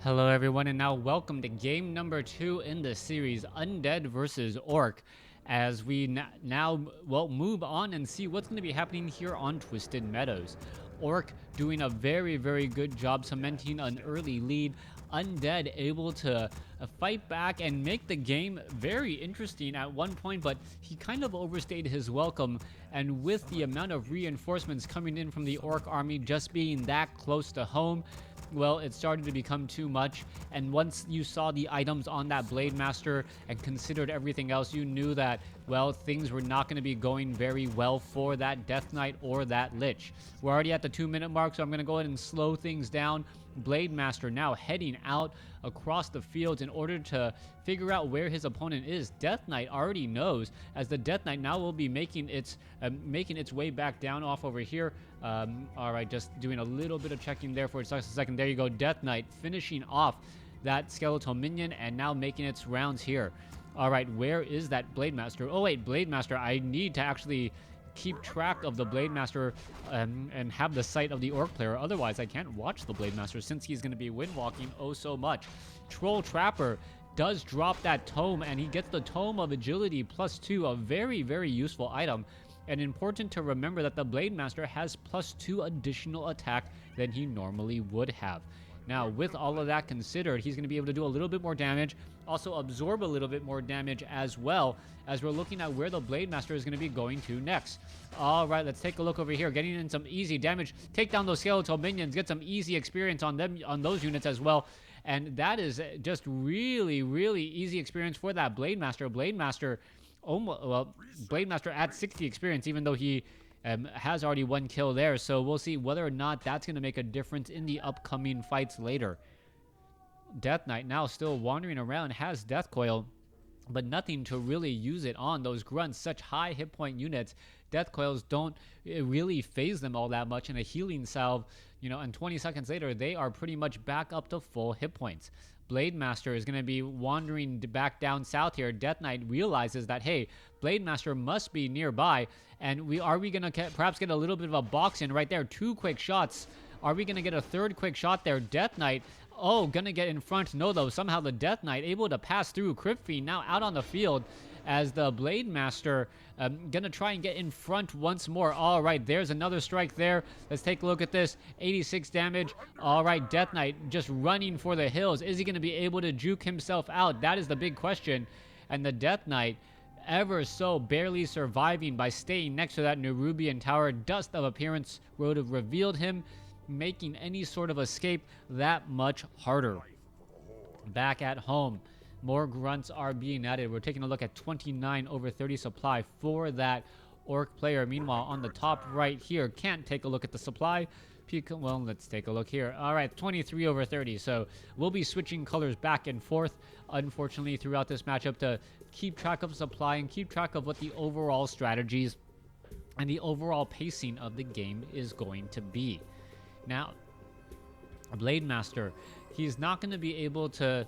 Hello everyone, and now welcome to game number 2 in the series, Undead versus Orc, as we now move on and see what's going to be happening here on Twisted Meadows. Orc doing a very good job cementing an early lead. Undead able to fight back and make the game very interesting at one point, but he kind of overstayed his welcome, and with the amount of reinforcements coming in from the Orc army just being that close to home, well, it started to become too much. And once you saw the items on that Blademaster and considered everything else, you knew that, well, things were not going to be going very well for that Death Knight or that Lich. We're already at the 2-minute mark, so I'm going to go ahead and slow things down. Blademaster now heading out across the fields in order to figure out where his opponent is. Death Knight already knows, as the Death Knight now will be making its way back down off over here. All right, just doing a little bit of checking there for just a second. There you go, Death Knight finishing off that skeletal minion and now making its rounds here. All right, where is that Blademaster? Oh wait, Blademaster, I need to actually keep track of the Blademaster and have the sight of the Orc player. Otherwise, I can't watch the Blademaster since he's going to be windwalking oh so much. Troll Trapper does drop that tome, and he gets the Tome of Agility +2, a very useful item. And important to remember that the Blademaster has +2 additional attack than he normally would have. Now, with all of that considered, he's going to be able to do a little bit more damage, also absorb a little bit more damage as well, as we're looking at where the Blademaster is going to be going to next. All right, let's take a look over here, getting in some easy damage, take down those skeletal minions, get some easy experience on them, on those units as well. And that is just really easy experience for that Blademaster. Blademaster at 60 experience, even though he has already 1 kill there, so we'll see whether or not that's going to make a difference in the upcoming fights later. Death Knight now still wandering around, has Death Coil, but nothing to really use it on those grunts. Such high hit point units, Death Coils don't really phase them all that much, and a healing salve, and 20 seconds later, they are pretty much back up to full hit points. Blademaster is going to be wandering back down south here. Death Knight realizes that, hey, Blademaster must be nearby, and are we going to perhaps get a little bit of a box in right there? 2 quick shots. Are we going to get a 3rd quick shot there? Death Knight, oh, going to get in front. No, though, somehow the Death Knight able to pass through. Crypt Fiend now out on the field, as the Blademaster gonna try and get in front once more. All right, there's another strike there. Let's take a look at this. 86 damage. All right, Death Knight just running for the hills. Is he gonna be able to juke himself out? That is the big question. And the Death Knight, ever so barely surviving by staying next to that Nerubian tower. Dust of Appearance would have revealed him, making any sort of escape that much harder. Back at home, more grunts are being added. We're taking a look at 29/30 supply for that Orc player. Meanwhile, on the top right here, can't take a look at the supply. Well, let's take a look here. All right, 23/30. So we'll be switching colors back and forth, unfortunately, throughout this matchup to keep track of supply and keep track of what the overall strategies and the overall pacing of the game is going to be. Now, Blademaster, he's not going to be able to...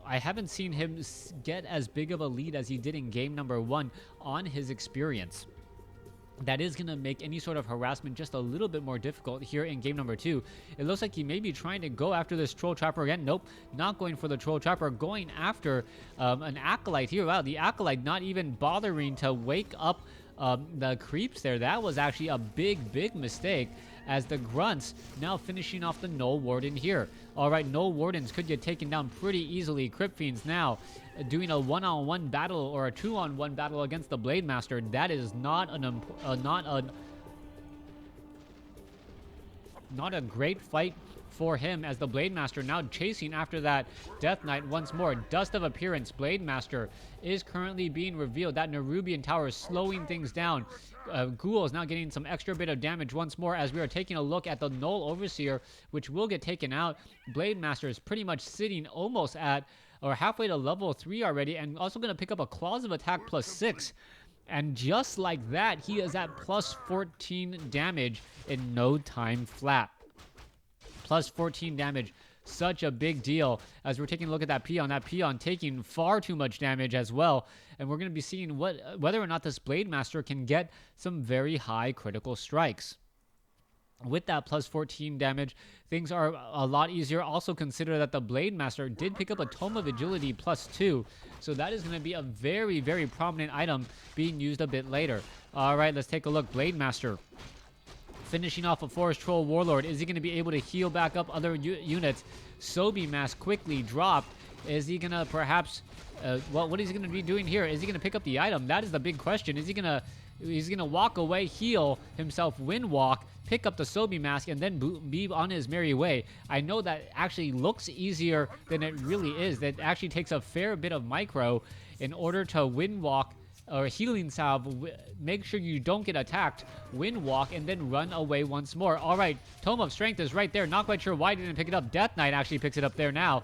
I haven't seen him get as big of a lead as he did in game number 1 on his experience. That is going to make any sort of harassment just a little bit more difficult here in game number 2. It looks like he may be trying to go after this Troll Trapper again. Nope, not going for the Troll Trapper, going after an Acolyte here. Wow, the Acolyte not even bothering to wake up the creeps there. That was actually a big mistake, as the grunts now finishing off the Null Warden here. All right, Null Wardens could get taken down pretty easily. Crypt Fiends now doing a one-on-one battle or a two-on-one battle against the Blademaster. That is not a great fight for him, as the Blademaster now chasing after that Death Knight once more. Dust of Appearance, Blademaster is currently being revealed. That Nerubian tower is slowing things down. Ghoul is now getting some extra bit of damage once more, as we are taking a look at the Null Overseer, which will get taken out. Blademaster is pretty much sitting almost at, or halfway to level 3 already, and also going to pick up a Claws of Attack +6. And just like that, he is at +14 damage in no time flat. +14 damage, such a big deal, as we're taking a look at that Peon taking far too much damage as well, and we're going to be seeing whether or not this Blademaster can get some very high critical strikes. With that plus 14 damage, things are a lot easier. Also consider that the Blademaster did pick up a Tome of Agility plus 2, so that is going to be a very, very prominent item being used a bit later. All right, let's take a look. Blademaster finishing off a Forest Troll Warlord. Is he going to be able to heal back up other units? Sobi Mask quickly dropped. Is he going to perhaps... what is he going to be doing here? Is he going to pick up the item? That is the big question. Is he going to... He's going to walk away, heal himself, wind walk, pick up the Sobi Mask, and then be on his merry way. I know that actually looks easier than it really is. That actually takes a fair bit of micro in order to wind walk or healing salve. Make sure you don't get attacked, wind walk, and then run away once more. All right, Tome of Strength is right there. Not quite sure why he didn't pick it up. Death Knight actually picks it up there now.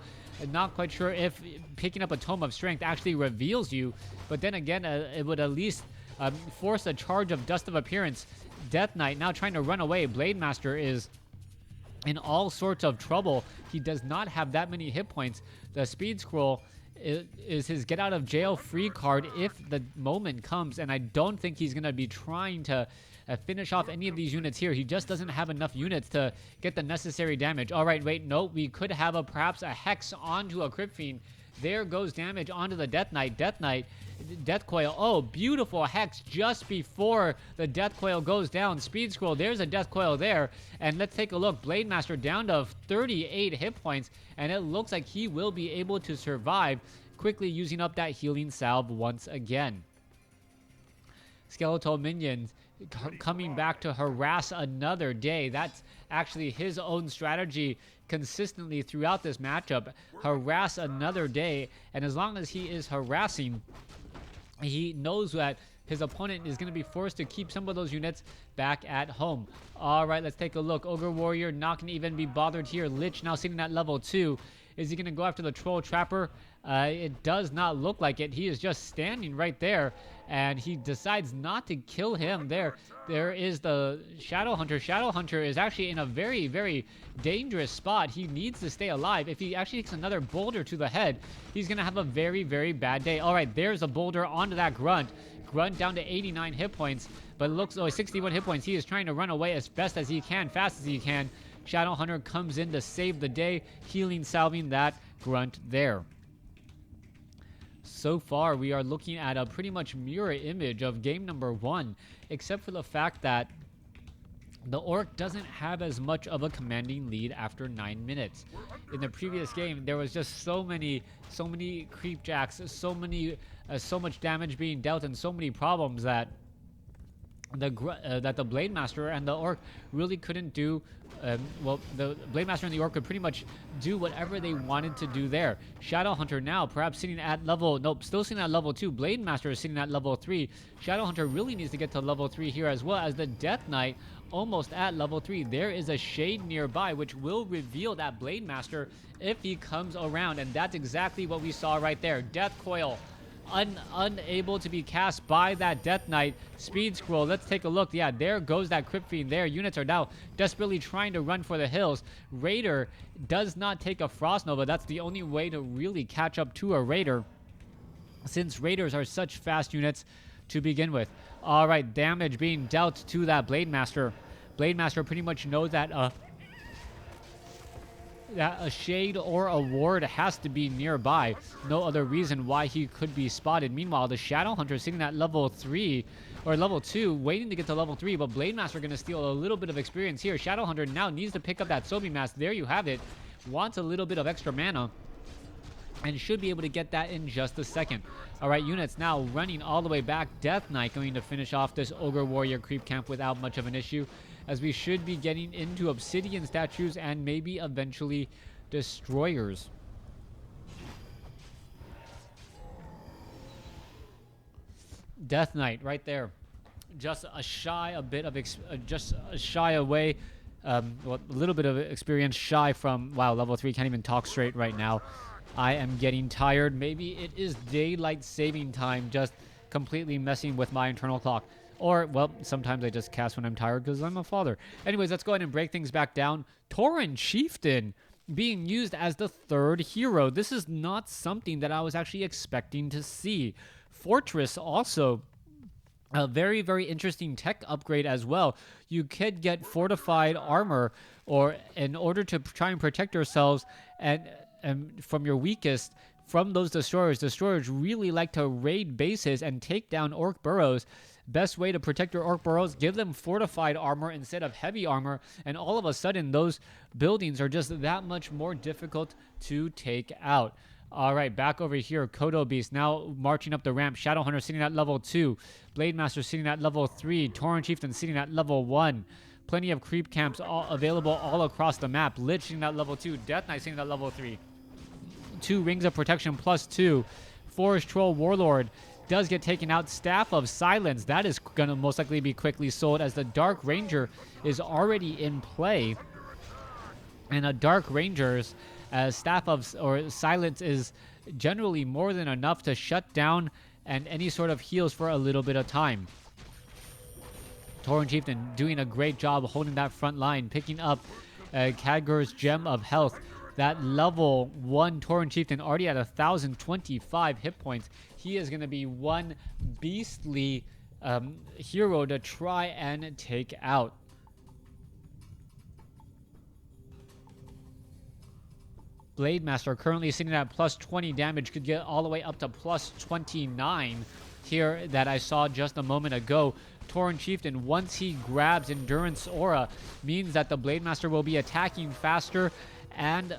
Not quite sure if picking up a Tome of Strength actually reveals you, but then again, it would at least force a charge of Dust of Appearance. Death Knight now trying to run away. Blademaster is in all sorts of trouble. He does not have that many hit points. The Speed Scroll is his get out of jail free card if the moment comes, and I don't think he's going to be trying to finish off any of these units here. He just doesn't have enough units to get the necessary damage. All right, wait, no, we could have perhaps a Hex onto a Crypt Fiend. There goes damage onto the Death Knight. Death Knight, Death Coil. Oh, beautiful Hex just before the Death Coil goes down. Speed Scroll, there's a Death Coil there. And let's take a look. Blademaster down to 38 hit points, and it looks like he will be able to survive, quickly using up that healing salve once again. Skeletal minions coming back to harass another day. That's actually his own strategy consistently throughout this matchup. Harass another day, and as long as he is harassing, he knows that his opponent is going to be forced to keep some of those units back at home. All right, let's take a look. Ogre Warrior not going to even be bothered here. Lich now sitting at level 2. Is he going to go after the Troll Trapper? It does not look like it. He is just standing right there, and he decides not to kill him. There is the Shadow Hunter. Shadow Hunter is actually in a very, very dangerous spot. He needs to stay alive. If he actually takes another boulder to the head, he's going to have a very, very bad day. All right, there's a boulder onto that Grunt. Grunt down to 89 hit points, but looks like 61 hit points. He is trying to run away as best as he can, fast as he can. Shadow Hunter comes in to save the day, healing, salving that Grunt there. So far, we are looking at a pretty much mirror image of game number 1, except for the fact that the Orc doesn't have as much of a commanding lead after 9 minutes. In the previous game, there was just so many creep jacks, so much damage being dealt, and so many problems that the Blademaster and the Orc really couldn't do. Well, the Blademaster and the Orc could pretty much do whatever they wanted to do there. Shadow Hunter now perhaps sitting at level... Nope, still sitting at level 2. Blademaster is sitting at level 3. Shadow Hunter really needs to get to level 3 here, as well as the Death Knight almost at level 3. There is a shade nearby, which will reveal that Blademaster if he comes around, and that's exactly what we saw right there. Death Coil. Unable to be cast by that Death Knight. Speed Scroll, let's take a look. Yeah, there goes that Crypt Fiend there. Units are now desperately trying to run for the hills. Raider does not take a Frost Nova. That's the only way to really catch up to a Raider, since Raiders are such fast units to begin with. All right, damage being dealt to that Blademaster. Blademaster pretty much knows that a shade or a ward has to be nearby. No other reason why he could be spotted. Meanwhile, the Shadow Hunter sitting at level 3 or level 2, waiting to get to level 3, but Blademaster going to steal a little bit of experience here. Shadow Hunter now needs to pick up that Sobi Mask. There you have it. Wants a little bit of extra mana, and should be able to get that in just a second. All right, units now running all the way back. Death Knight going to finish off this Ogre Warrior creep camp without much of an issue, as we should be getting into Obsidian statues and maybe eventually Destroyers. Death Knight right there. Just a shy away. Well, a little bit of experience shy from, wow, level 3, can't even talk straight right now. I am getting tired. Maybe it is daylight saving time just completely messing with my internal clock. Or, well, sometimes I just cast when I'm tired because I'm a father. Anyways, let's go ahead and break things back down. Tauren Chieftain being used as the third hero. This is not something that I was actually expecting to see. Fortress also A very, very interesting tech upgrade as well. You could get fortified armor, or in order to try and protect yourselves and from your weakest from those destroyers. Destroyers really like to raid bases and take down orc burrows. Best way to protect your orc burrows, give them fortified armor instead of heavy armor, and all of a sudden those buildings are just that much more difficult to take out. All right, back over here, Kodo Beast now marching up the ramp. Shadowhunter sitting at level 2. Blademaster sitting at level 3. Tauren Chieftain sitting at level 1. Plenty of creep camps available all across the map. Lich sitting at level 2. Death Knight sitting at level 3. 2 Rings of Protection plus 2. Forest Troll Warlord does get taken out. Staff of Silence, that is going to most likely be quickly sold as the Dark Ranger is already in play. And a Dark Ranger's Staff of Silence is generally more than enough to shut down and any sort of heals for a little bit of time. Tauren Chieftain doing a great job holding that front line, picking up Khadgar's Gem of Health. That level 1 Tauren Chieftain already at 1,025 hit points. He is going to be one beastly hero to try and take out. Blademaster currently sitting at plus 20 damage, could get all the way up to plus 29 here that I saw just a moment ago. Tauren Chieftain, once he grabs Endurance Aura, means that the Blademaster will be attacking faster and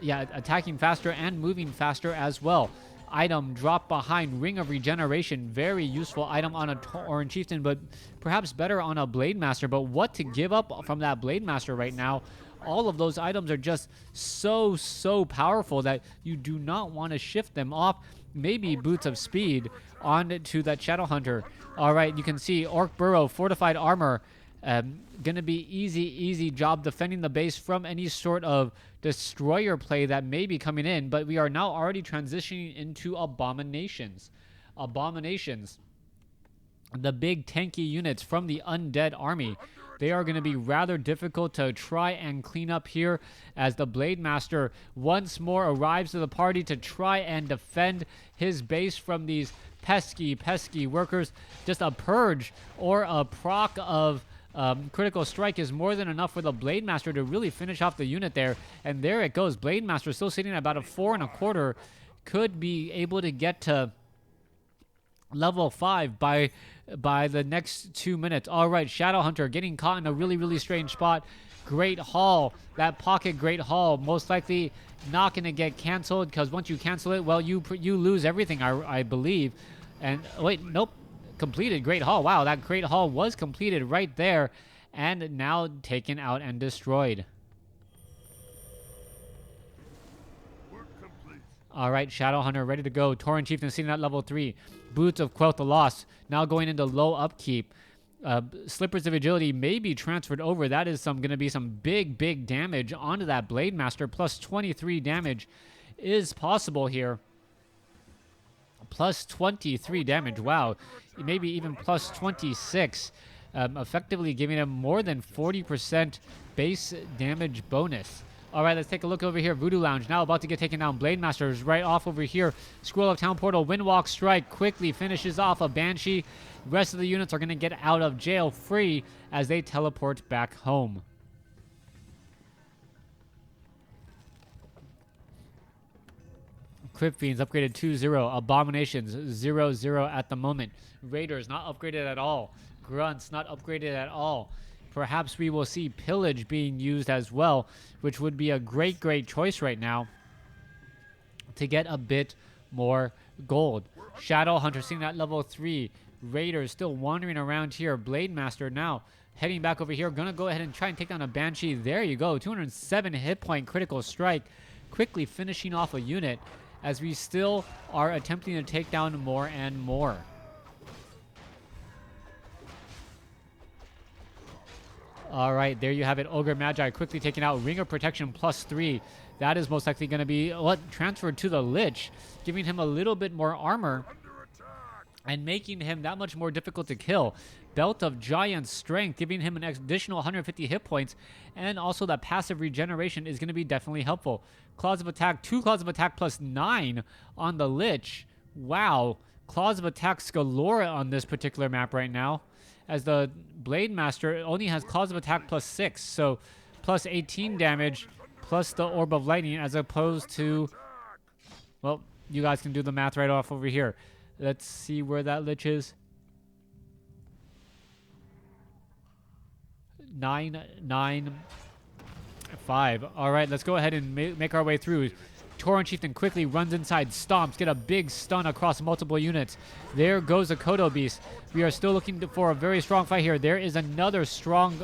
attacking faster and moving faster as well. Item drop behind, Ring of Regeneration, very useful item on a Tauren Chieftain, but perhaps better on a Blademaster. But what to give up from that Blademaster right now? All of those items are just so powerful that you do not want to shift them off. Maybe Boots of Speed onto that Shadowhunter. All right, you can see Orc Burrow, Fortified Armor. Gonna be easy job defending the base from any sort of destroyer play that may be coming in. But we are now already transitioning into Abominations. Abominations, the big tanky units from the Undead army. They are going to be rather difficult to try and clean up here as the Blademaster once more arrives to the party to try and defend his base from these pesky workers. Just a purge or a proc of critical strike is more than enough for the Blademaster to really finish off the unit there. And there it goes. Blademaster still sitting at about a 4.25. Could be able to get to level 5 by the next 2 minutes. All right, Shadowhunter getting caught in a really strange spot. Great Hall, that pocket Great Hall, most likely not going to get canceled, because once you cancel it, well, you lose everything, I believe. And wait, nope, completed Great Hall. Wow, that Great Hall was completed right there, and now taken out and destroyed. All right, Shadowhunter ready to go. Tauren Chieftain sitting at level 3. Boots of Quell the Lost now going into low upkeep. Slippers of Agility may be transferred over. That is going to be some big damage onto that Blademaster. Plus 23 damage is possible here. Plus 23 damage. Wow. Maybe even plus 26. Effectively giving him more than 40% base damage bonus. All right, let's take a look over here. Voodoo Lounge now about to get taken down. Blademaster is right off over here. Scroll of Town Portal. Windwalk Strike quickly finishes off a Banshee. Rest of the units are going to get out of jail free as they teleport back home. Crypt Fiends upgraded 2-0. Abominations 0-0 at the moment. Raiders not upgraded at all. Grunts not upgraded at all. Perhaps we will see Pillage being used as well, which would be a great choice right now to get a bit more gold. Shadowhunter sitting at level 3. Raiders still wandering around here. Blademaster now heading back over here. Gonna go ahead and try and take down a Banshee. There you go. 207 hit point critical strike. Quickly finishing off a unit as we still are attempting to take down more and more. All right, there you have it. Ogre Magi quickly taking out. Ring of Protection plus 3. That is most likely going to be transferred to the Lich, giving him a little bit more armor and making him that much more difficult to kill. Belt of Giant Strength, giving him an additional 150 hit points, and also that passive regeneration is going to be definitely helpful. Claws of Attack, 2 Claws of Attack plus 9 on the Lich. Wow. claws of attacks galore on this particular map right now, as the Blademaster only has claws of attack +6, so plus 18 damage plus the Orb of Lightning, as opposed to, well, you guys can do the math right off over here. Let's see where that Lich is. 995. All right, let's go ahead and make our way through. Tauren Chieftain quickly runs inside, stomps, get a big stun across multiple units. There goes the Kodo Beast. We are still looking for a very strong fight here. There is another strong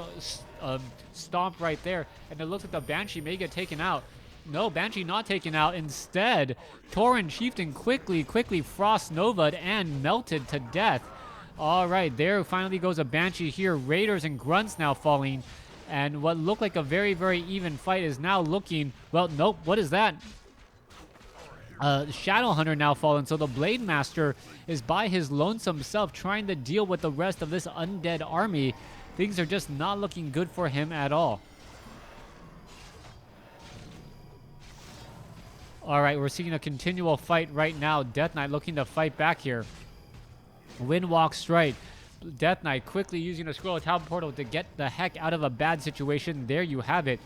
stomp right there, and it looks like the Banshee may get taken out. No, Banshee not taken out. Instead, Tauren Chieftain quickly Frost Nova'd and melted to death. All right, there finally goes a Banshee here. Raiders and Grunts now falling, and what looked like a very, very even fight is now looking, well, nope, what is that? Shadow Hunter now fallen, so the Blademaster is by his lonesome self trying to deal with the rest of this undead army. Things are just not looking good for him at all. Alright, we're seeing a continual fight right now. Death Knight looking to fight back here. Windwalk Strike. Death Knight quickly using a Scroll of Talent Portal to get the heck out of a bad situation. There you have it.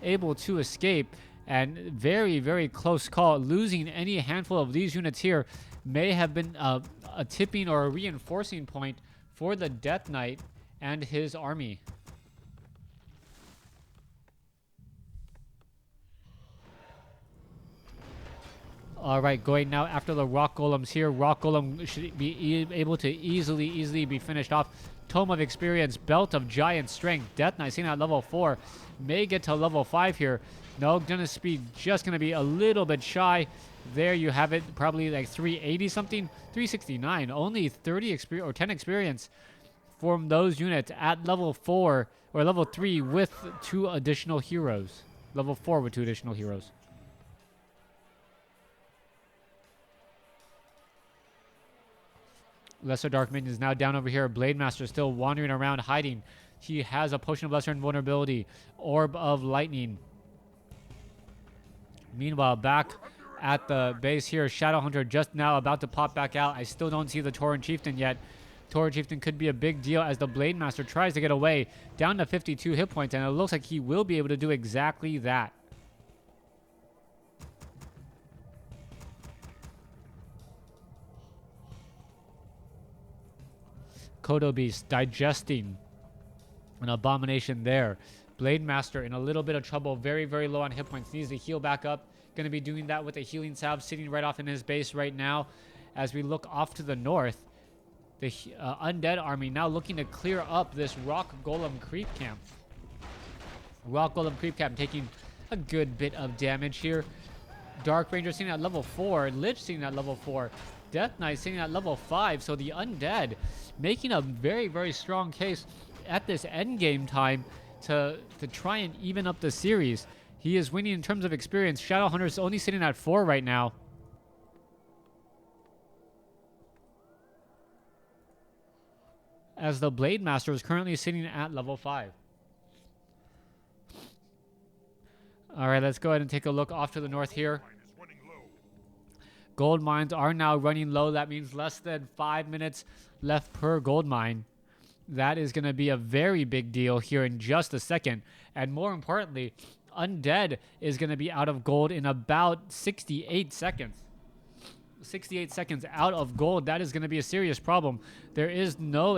Able to escape. And very, very close call. Losing any handful of these units here may have been a tipping or a reinforcing point for the Death Knight and his army. All right, going now after the Rock Golems here. Rock Golem should be able to easily be finished off. Tome of Experience, Belt of Giant Strength. Death Knight sitting at level 4. May get to level 5 here. No, gonna speed just gonna be a little bit shy. There you have it, probably like 380 something, 369. Only 30 experience or 10 experience from those units at level 4 or level 3 with 2 additional heroes. Level 4 with 2 additional heroes. Lesser Dark Minion is now down over here. Blademaster still wandering around hiding. He has a Potion of Lesser Invulnerability, Orb of Lightning. Meanwhile, back at the base here, Shadow Hunter just now about to pop back out. I still don't see the Tauren Chieftain yet. Tauren Chieftain could be a big deal as the Blademaster tries to get away, down to 52 hit points, and it looks like he will be able to do exactly that. Kodo Beast digesting an abomination there. Blademaster in a little bit of trouble, very, very low on hit points, needs to heal back up. Going to be doing that with a healing salve sitting right off in his base right now. As we look off to the north, the Undead army now looking to clear up this Rock Golem creep camp. Rock Golem creep camp taking a good bit of damage here. Dark Ranger sitting at level 4, Lich sitting at level 4, Death Knight sitting at level 5, so the Undead making a very, very strong case at this endgame time to try and even up the series. He is winning in terms of experience. Shadow Hunter is only sitting at 4 right now. As the Blademaster is currently sitting at level 5. All right, let's go ahead and take a look off to the north here. Gold mines are now running low. That means less than 5 minutes left per gold mine. That is going to be a very big deal here in just a second. And more importantly, Undead is going to be out of gold in about 68 seconds. 68 seconds out of gold. That is going to be a serious problem. There is no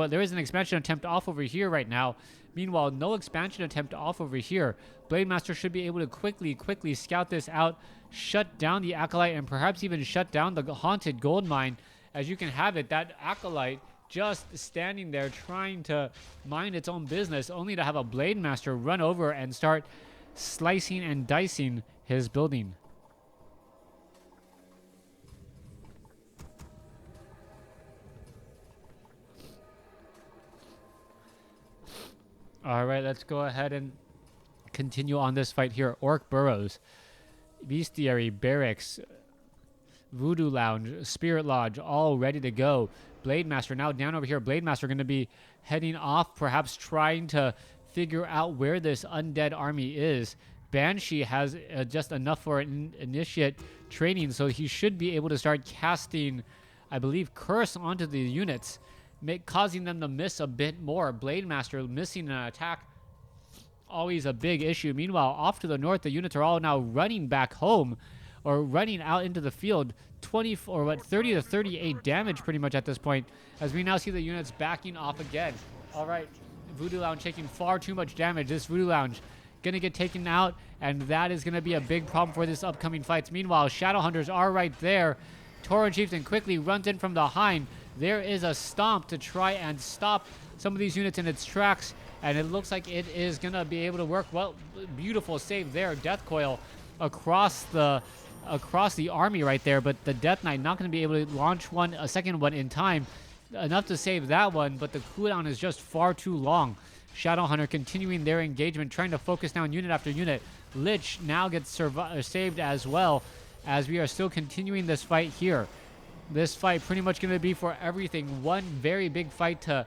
there is an expansion attempt off over here right now. Meanwhile, no expansion attempt off over here. Blademaster should be able to quickly scout this out, shut down the Acolyte, and perhaps even shut down the Haunted Gold Mine. As you can have it, that Acolyte just standing there trying to mind its own business, only to have a Blademaster run over and start slicing and dicing his building. All right, let's go ahead and continue on this fight here. Orc Burrows, Bestiary, Barracks, Voodoo Lounge, Spirit Lodge, all ready to go. Blademaster now down over here. Blademaster going to be heading off, perhaps trying to figure out where this Undead army is. Banshee has just enough for an initiate training, so he should be able to start casting, I believe, curse onto the units, causing them to miss a bit more. Blademaster missing an attack, always a big issue. Meanwhile, off to the north, the units are all now running back home, or running out into the field. 30 to 38 damage pretty much at this point, as we now see the units backing off again. All right, Voodoo Lounge taking far too much damage. This Voodoo Lounge gonna get taken out, and that is gonna be a big problem for this upcoming fights. Meanwhile, Shadow Hunters are right there. Tauren Chieftain quickly runs in from behind. There is a stomp to try and stop some of these units in its tracks, and it looks like it is gonna be able to work. Well, beautiful save there. Death Coil across the army right there, but the Death Knight not gonna be able to launch a second one in time, enough to save that one, but the cooldown is just far too long. Shadow Hunter continuing their engagement, trying to focus down unit after unit. Lich now gets saved as well, as we are still continuing this fight here. This fight pretty much going to be for everything. One very big fight to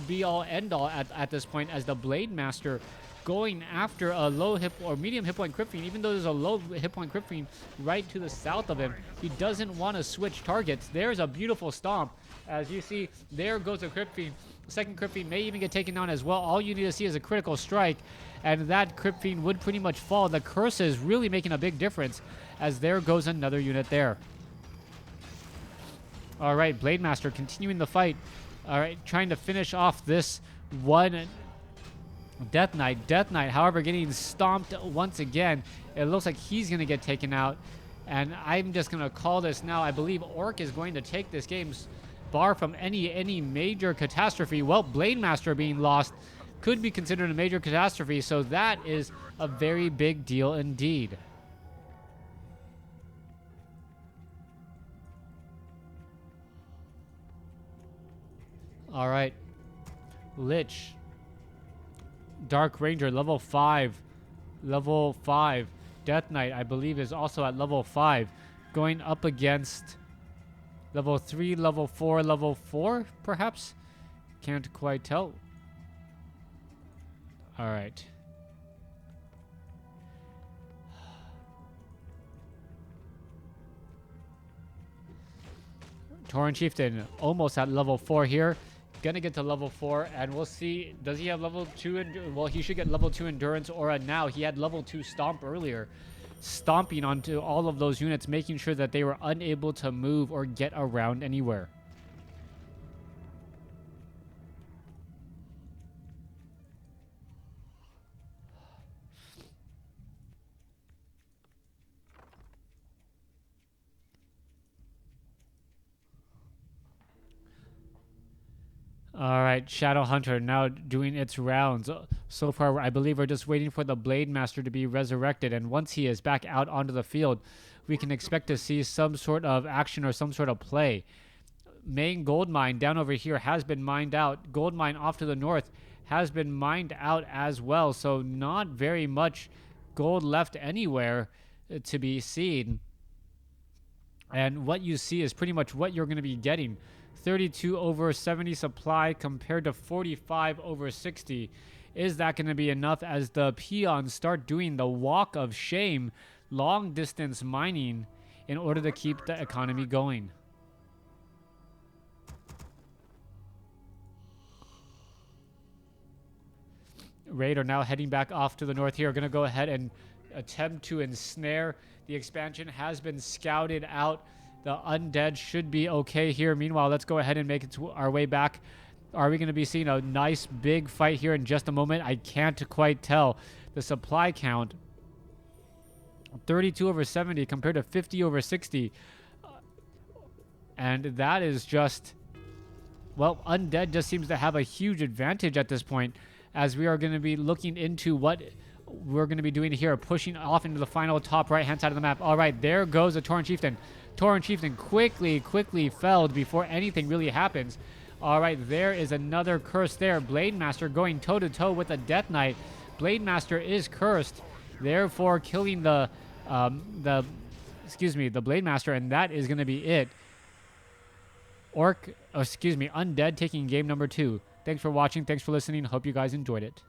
be all end all at this point, as the Blademaster going after a low hit or medium hit point crit fiend. Even though there's a low hit point crit fiend right to the south of him, he doesn't want to switch targets. There's a beautiful stomp. As you see, there goes a crit fiend. The second crit fiend may even get taken down as well. All you need to see is a critical strike, and that crit fiend would pretty much fall. The curse is really making a big difference, as there goes another unit there. All right, Blademaster continuing the fight. All right, trying to finish off this one Death Knight. Death Knight, however, getting stomped once again. It looks like he's going to get taken out, and I'm just going to call this now. I believe Orc is going to take this game, bar from any major catastrophe. Well, Blademaster being lost could be considered a major catastrophe, so that is a very big deal indeed. All right, Lich, Dark Ranger, level 5. Death Knight, I believe, is also at level 5, going up against level 3, level 4, level 4, perhaps? Can't quite tell. All right. Tauren Chieftain almost at level 4 here. Gonna get to level 4, and we'll see. Does he have level 2? Well, he should get level 2 endurance aura now. He had level 2 stomp earlier, stomping onto all of those units, making sure that they were unable to move or get around anywhere. All right, Shadow Hunter now doing its rounds. So far, I believe we're just waiting for the Blademaster to be resurrected, and once he is back out onto the field, we can expect to see some sort of action or some sort of play. Main gold mine down over here has been mined out. Gold mine off to the north has been mined out as well, so not very much gold left anywhere to be seen. And what you see is pretty much what you're going to be getting. 32 over 70 supply compared to 45 over 60. Is that going to be enough as the peons start doing the walk of shame, long distance mining, in order to keep the economy going? Raid are now heading back off to the north here. Going to go ahead and attempt to ensnare. The expansion has been scouted out. The Undead should be okay here. Meanwhile, let's go ahead and make it to our way back. Are we going to be seeing a nice big fight here in just a moment? I can't quite tell. The supply count, 32 over 70 compared to 50 over 60. And that is just, well, Undead just seems to have a huge advantage at this point, as we are going to be looking into what we're going to be doing here, pushing off into the final top right-hand side of the map. All right, there goes the Tauren Chieftain. Tauren Chieftain quickly felled before anything really happens. All right, there is another curse there. Blademaster going toe-to-toe with the Death Knight. Blademaster is cursed, therefore killing the Blademaster, and that is going to be it. Undead taking game number 2. Thanks for watching. Thanks for listening. Hope you guys enjoyed it.